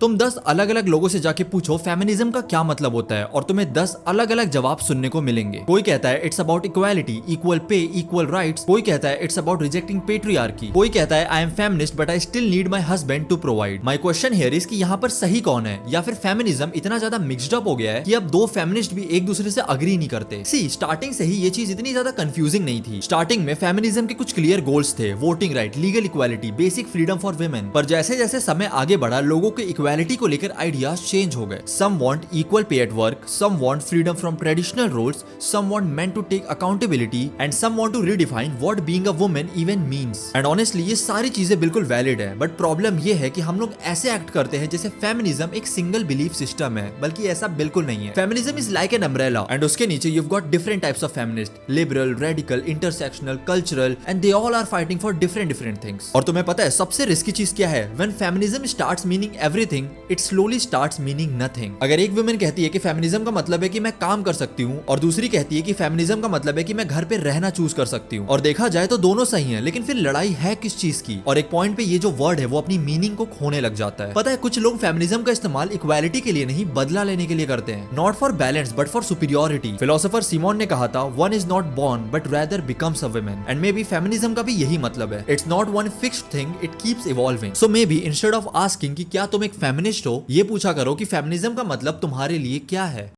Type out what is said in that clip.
तुम 10 अलग अलग लोगों से जाके पूछो फेमिनिज्म का क्या मतलब होता है और तुम्हें 10 अलग अलग जवाब सुनने को मिलेंगे। कोई कहता है it's about equality, equal pay, equal rights. कोई कहता है इट्स अबाउट रिजेक्टिंग पेट्रियार्की। कोई कहता है I am feminist but I still need my husband to provide. My question here is कि यहाँ पर सही कौन है, या फिर फेमिनिज्म इतना ज्यादा मिक्स्ड अप हो गया है कि अब दो फेमिनिस्ट भी एक दूसरे से अग्री नहीं करते। सी स्टार्टिंग से ही ये चीज इतनी ज्यादा कंफ्यूजिंग नहीं थी। स्टार्टिंग में फेमिनिज्म के कुछ क्लियर गोल्स थे, voting right, legal equality, basic freedom for women. पर जैसे जैसे समय आगे बढ़ा लोगों के इक्वालिटी को लेकर आइडियाज चेंज हो गए। Some want equal pay at work, some want freedom from traditional roles, some want men to take accountability and some want to redefine what being a woman even means. And honestly ये सारी चीजें बिल्कुल valid है, but problem ये है कि हम लोग ऐसे एक्ट करते हैं जैसे फेमिनिज्म एक सिंगल बिलीफ सिस्टम है, बल्कि ऐसा बिल्कुल नहीं है। Feminism is like an umbrella and उसके नीचे you've got different types of feminist, liberal, radical, intersectional, cultural, and they all are fighting for different things. और तुम्हें पता है सबसे रिस्की चीज क्या है? When feminism starts meaning everything, it slowly starts meaning nothing. अगर एक वुमेन कहती है कि फेमिनिज्म का मतलब है कि मैं काम कर सकती हूँ और दूसरी कहती है कि फेमिनिज्म का मतलब है कि मैं घर पे रहना चूज कर सकती हूँ, और देखा जाए तो दोनों सही हैं, लेकिन फिर लड़ाई है किस चीज की? और एक पॉइंट पे ये जो वर्ड है वो अपनी मीनिंग को खोने लग जाता है। पता है कुछ लोग फेमिनिज्म का इस्तेमाल इक्वालिटी के लिए नहीं, बदला लेने के लिए करते हैं। Not for balance but for superiority. Philosopher Simone ने कहा था one is not born but rather becomes a woman, and maybe feminism का भी यही मतलब है। It's not one fixed thing, it keeps evolving. So maybe instead of asking कि क्या तुम एक feminist हो, ये पूछा करो कि feminism का मतलब तुम्हारे लिए क्या है।